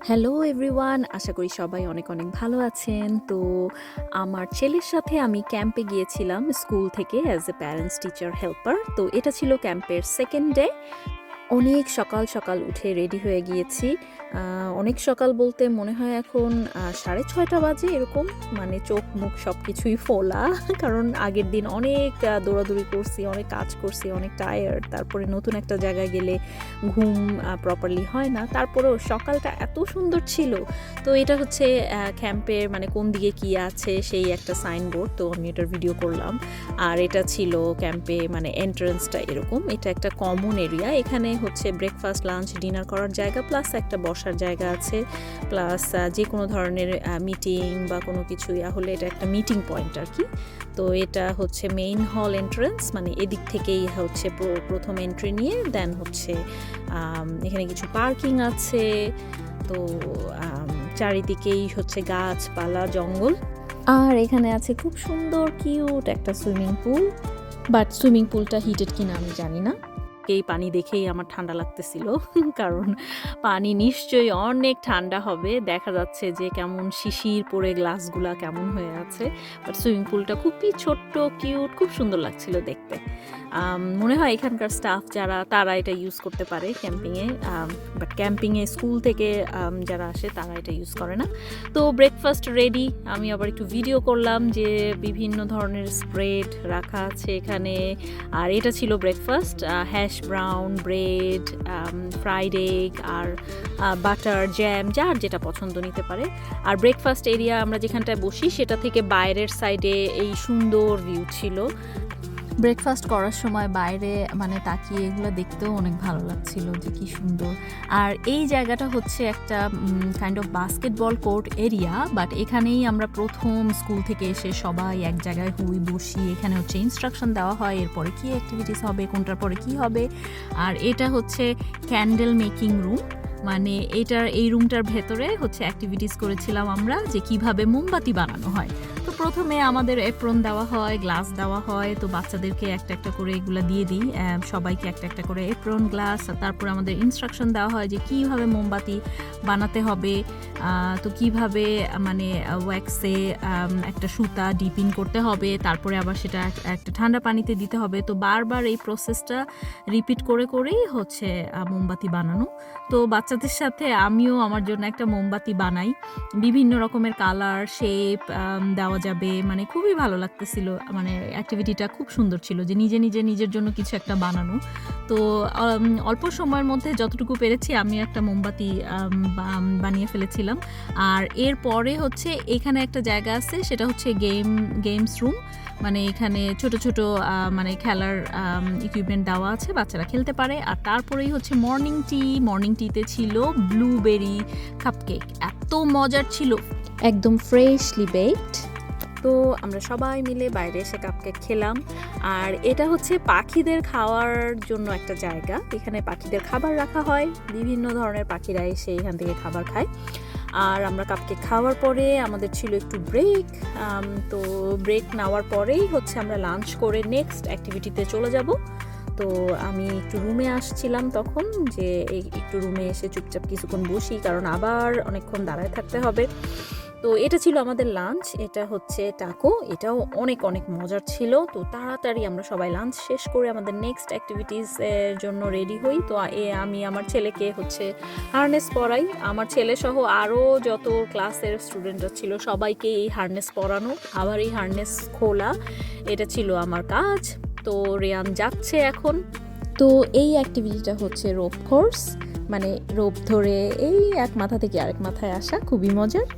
Hello everyone, আশা করি সবাই অনেক অনেক ভালো আছেন। তো আমার ছেলের সাথে আমি ক্যাম্পে গিয়েছিলাম স্কুল থেকে as a parents teacher helper. তো এটা ছিল ক্যাম্পের সেকেন্ড ডে। অনেক সকাল সকাল উঠে রেডি হয়ে গিয়েছি। অনেক সকাল বলতে মনে হয় এখন 6:30 বাজে এরকম। মানে চোখ মুখ সব কিছুই ফোলা কারণ আগের দিন অনেক দৌড়াদৌড়ি করছি, অনেক কাজ করছি, অনেক টায়ার্ড। তারপরে নতুন একটা জায়গায় গেলে ঘুম প্রপারলি হয় না। তারপরেও সকালটা এত সুন্দর ছিল। তো এটা হচ্ছে ক্যাম্পের মানে কোন দিকে কী আছে সেই একটা সাইনবোর্ড। তো আমি এটার ভিডিও করলাম। আর এটা ছিল ক্যাম্পে মানে এন্ট্রান্সটা এরকম। এটা একটা কমন এরিয়া। এখানে হচ্ছে ব্রেকফাস্ট, লাঞ্চ, ডিনার করার জায়গা প্লাস একটা বসার জায়গা আছে, প্লাস যে কোনো ধরনের মিটিং বা কোনো কিছু হলে এটা একটা মিটিং পয়েন্ট আর কি। তো এটা হচ্ছে মেইন হল এন্ট্রান্স, মানে এদিক থেকেই হচ্ছে প্রথম এন্ট্রি নিয়ে দেন হচ্ছে এখানে কিছু পার্কিং আছে। তো চারিদিকেই হচ্ছে গাছপালা, জঙ্গল। আর এখানে আছে খুব সুন্দর কিউট একটা সুইমিং পুল, বাট সুইমিং পুলটা হিটেড কিনা আমি জানি না। এই পানি দেখেই আমার ঠান্ডা লাগতেছিল কারণ পানি নিশ্চয়ই অনেক ঠান্ডা হবে। দেখা যাচ্ছে যে কেমন শিশির পরে গ্লাসগুলা কেমন হয়ে আছে। বাট সুইমিং পুলটা খুবই ছোট্ট, কিউট, খুব সুন্দর লাগছিল দেখতে। মনে হয় এখানকার স্টাফ যারা তারা এটা ইউজ করতে পারে ক্যাম্পিংয়ে, বাট ক্যাম্পিংয়ে স্কুল থেকে যারা আসে তারা এটা ইউজ করে না। তো ব্রেকফাস্ট রেডি। আমি আবার একটু ভিডিও করলাম যে বিভিন্ন ধরনের স্প্রেড রাখা আছে এখানে। আর এটা ছিল breakfast, hash brown, bread, fried egg আর বাটার, জ্যাম, যার যেটা পছন্দ নিতে পারে। আর ব্রেকফাস্ট এরিয়া আমরা যেখানটায় বসি সেটা থেকে বাইরের সাইডে এই সুন্দর ভিউ ছিল। ব্রেকফাস্ট করার সময় বাইরে মানে তাকিয়ে এগুলো দেখতেও অনেক ভালো লাগছিল যে কি সুন্দর। আর এই জায়গাটা হচ্ছে একটা kind of basketball court area, but এখানেই আমরা প্রথম স্কুল থেকে এসে সবাই এক জায়গায় বসি। এখানে হচ্ছে ইনস্ট্রাকশন দেওয়া হয় এরপরে কী অ্যাক্টিভিটিস হবে, কোনটার পরে কী হবে। আর এটা হচ্ছে ক্যান্ডেল মেকিং রুম, মানে এই রুমটার ভেতরে হচ্ছে অ্যাক্টিভিটিস করেছিলাম আমরা যে কিভাবে মোমবাতি বানানো হয়। তো প্রথমে আমাদের এপ্রন দেওয়া হয়, গ্লাস দেওয়া হয়। তো বাচ্চাদেরকে একটা একটা করে এগুলো দিয়ে দিই, সবাইকে একটা একটা করে এপ্রন, গ্লাস। তারপরে আমাদের ইনস্ট্রাকশন দেওয়া হয় যে কীভাবে মোমবাতি বানাতে হবে। তো কিভাবে মানে ওয়্যাক্সে একটা সুতা ডিপিং করতে হবে, তারপরে আবার সেটা একটা ঠান্ডা পানিতে দিতে হবে। তো বারবার এই প্রসেসটা রিপিট করে করেই হচ্ছে মোমবাতি বানানো। তো বাচ্চাদের সাথে আমিও আমার জন্য একটা মোমবাতি বানাই, বিভিন্ন রকমের কালার, শেপ দেওয়া যাবে। মানে খুবই ভালো লাগতেছিল, মানে অ্যাক্টিভিটিটা খুব সুন্দর ছিল যে নিজের জন্য কিছু একটা বানানো। তো অল্প সময়ের মধ্যে যতটুকু পেরেছি আমি একটা মোমবাতি বানিয়ে ফেলেছিলাম। আর এরপরে হচ্ছে এখানে একটা জায়গা আছে, সেটা হচ্ছে গেমস রুম। মানে এখানে ছোট ছোট মানে খেলার ইকুইপমেন্ট দেওয়া আছে, বাচ্চারা খেলতে পারে। আর তারপরেই হচ্ছে মর্নিং টিতে ছিল ব্লুবেরি কাপকেক, এত মজার ছিল, একদম ফ্রেশলি বেকড। তো আমরা সবাই মিলে বাইরে এসে কাপকেক খেলাম। আর এটা হচ্ছে পাখিদের খাওয়ার জন্য একটা জায়গা। এখানে পাখিদের খাবার রাখা হয়, বিভিন্ন ধরনের পাখিরা এসে এখান থেকে খাবার খায়। আর আমরা কাপকেক খাওয়ার পরে আমাদের ছিল একটু ব্রেক। তো ব্রেক নেওয়ার পরেই হচ্ছে আমরা লাঞ্চ করে নেক্সট অ্যাক্টিভিটিতে চলে যাব। তো আমি একটু রুমে আসছিলাম তখন, যে একটু রুমে এসে চুপচাপ কিছুক্ষণ বসি, কারণ আবার অনেকক্ষণ দাঁড়ায় থাকতে হবে। তো এটা ছিল আমাদের লাঞ্চ। এটা হচ্ছে টাকো, এটাও অনেক অনেক মজার ছিল। তো তাড়াতাড়ি আমরা সবাই লাঞ্চ শেষ করে আমাদের নেক্সট অ্যাক্টিভিটিসের জন্য রেডি হই। তো আমি আমার ছেলেকে হচ্ছে হারনেস পরাই। আমার ছেলে সহ আরও যত ক্লাসের স্টুডেন্টরা ছিল সবাইকে এই হারনেস পরানো, আবার এই হারনেস খোলা, এটা ছিল আমার কাজ। তো রিয়ান যাচ্ছে এখন। তো এই অ্যাক্টিভিটিটা হচ্ছে রোপ কোর্স, মানে রোপ ধরে এই এক মাথা থেকে আরেক মাথায় আসা, খুবই মজার।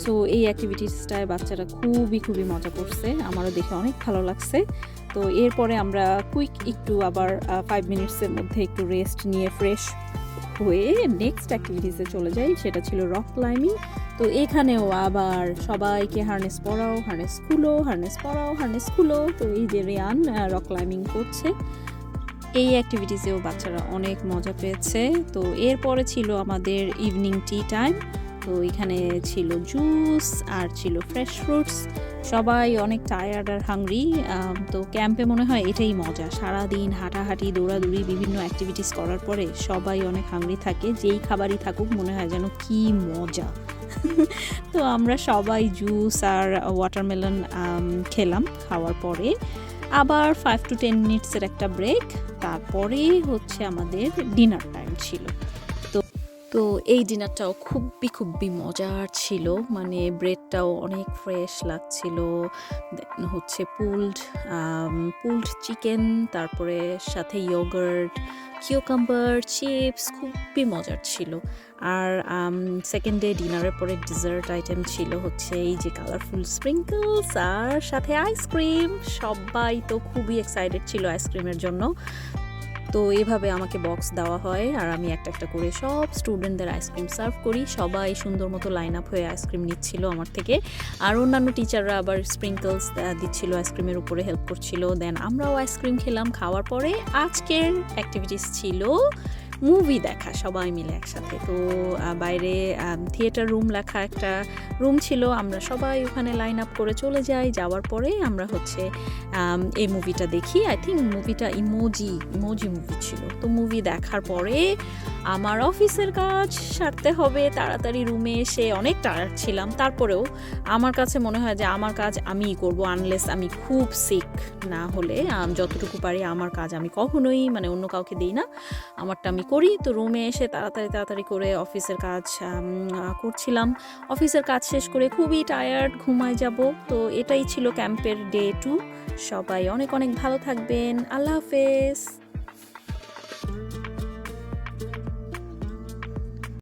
সো এই অ্যাক্টিভিটিসটায় বাচ্চারা খুবই মজা করছে, আমারও দেখে অনেক ভালো লাগছে। তো এরপরে আমরা কুইক একটু আবার 5 মিনিটসের মধ্যে একটু রেস্ট নিয়ে ফ্রেশ হয়ে নেক্সট অ্যাক্টিভিটিসে চলে যাই, সেটা ছিল রক ক্লাইম্বিং। তো এখানেও আবার সবাইকে হারনেস পরাও, হারনেস খুলো, হারনেস পরাও, হারনেস খুলো। তো এই যে রিয়ান রক ক্লাইম্বিং করছে, এই অ্যাক্টিভিটিসেও বাচ্চারা অনেক মজা পেয়েছে। তো এরপরে ছিল আমাদের ইভিনিং টি টাইম। তো এখানে ছিল জুস আর ছিল ফ্রেশ ফ্রুটস। সবাই অনেক টায়ার্ড আর হাংরি। তো ক্যাম্পে মনে হয় এটাই মজা, সারাদিন হাঁটাহাঁটি দৌড়াদৌড়ি বিভিন্ন অ্যাক্টিভিটিস করার পরে সবাই অনেক হাংরি থাকে, যেই খাবারই থাকুক মনে হয় যেন কি মজা। তো আমরা সবাই জুস আর ওয়াটারমেলন খেলাম, খাওয়ার পরে আবার 5 to 10 মিনিটসের একটা ব্রেক, তারপরে হচ্ছে আমাদের ডিনার টাইম ছিল। তো এই ডিনারটাও খুবই মজার ছিল, মানে ব্রেডটাও অনেক ফ্রেশ লাগছিল, হচ্ছে পুলড চিকেন, তারপরে সাথে ইয়োগার্ট, কিউকাম্বার, চিপস, খুবই মজার ছিল। আর সেকেন্ড ডে ডিনারের পরে ডেজার্ট আইটেম ছিল হচ্ছে এই যে কালারফুল স্প্রিঙ্কলস আর সাথে আইসক্রিম। সবাই তো খুবই এক্সাইটেড ছিল আইসক্রিমের জন্য। তো এভাবে আমাকে বক্স দেওয়া হয় আর আমি একটা একটা করে সব স্টুডেন্টদের আইসক্রিম সার্ভ করি। সবাই সুন্দর মতো লাইন আপ হয়ে আইসক্রিম নিচ্ছিল আমার থেকে, আর অন্যান্য টিচাররা আবার স্প্রিঙ্কলস দিচ্ছিল, আইসক্রিমের উপরে হেল্প করছিল। দেন আমরাও আইসক্রিম খেলাম। খাওয়ার পরে আজকের অ্যাক্টিভিটিস ছিল মুভি দেখা সবাই মিলে একসাথে। তো বাইরে থিয়েটার রুম লেখা একটা রুম ছিল, আমরা সবাই ওখানে লাইন আপ করে চলে যাই। যাওয়ার পরে আমরা হচ্ছে এই মুভিটা দেখি। আই থিঙ্ক মুভিটা ইমোজি মুভি ছিল। তো মুভি দেখার পরে আমার অফিসের কাজ সারতে হবে, তাড়াতাড়ি রুমে এসে অনেক টায়ার্ড ছিলাম। তারপরেও আমার কাছে মনে হয় যে আমার কাজ আমিই করবো, আনলেস আমি খুব সিক না হলে। যতটুকু পারি আমার কাজ আমি কখনোই মানে অন্য কাউকে দিই না, আমারটা আমি করি। তো রুমে এসে তাড়াতাড়ি করে অফিসের কাজ করছিলাম। অফিসের কাজ শেষ করে খুবই টায়ার্ড, ঘুমায় যাব। তো এটাই ছিল ক্যাম্পের ডে 2। সবাই অনেক ভালো থাকবেন। আল্লাহ হাফেজ।